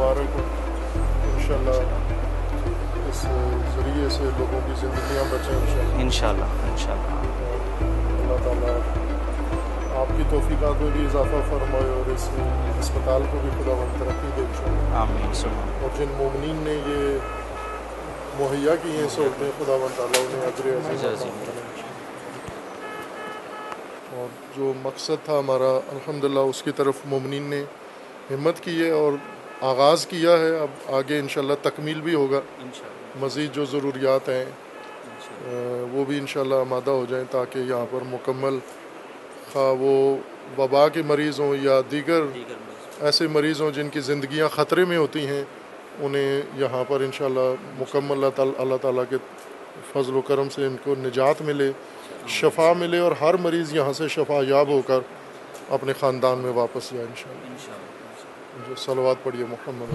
مبارک ہوں. انشاءاللہ اس ذریعے سے لوگوں کی زندگیاں بچیں انشاءاللہ. اللہ تعالیٰ آپ کی توفیقات میں بھی اضافہ فرمائے اور اس ہسپتال کو بھی خداوند ترقی دے انشاءاللہ. آمین. اور جن مومنین نے یہ مہیا کی ہیں سہولتیں خداوند تعالیٰ انہیں اجر عظیم عطا فرمائے. اور جو مقصد تھا ہمارا الحمدللہ اس کی طرف مومنین نے ہمت کی ہے اور آغاز کیا ہے. اب آگے انشاءاللہ تکمیل بھی ہوگا. مزید جو ضروریات ہیں وہ بھی انشاءاللہ آمادہ ہو جائیں تاکہ یہاں پر مکمل خواہ وہ وبا کے مریض ہوں یا دیگر ایسے مریض ہوں جن کی زندگیاں خطرے میں ہوتی ہیں, انہیں یہاں پر انشاءاللہ مکمل اللہ تعالیٰ کے فضل و کرم سے ان کو نجات ملے, شفا ملے اور ہر مریض یہاں سے شفا یاب ہو کر اپنے خاندان میں واپس جائے انشاءاللہ. جو صلوات پڑھیے محمد.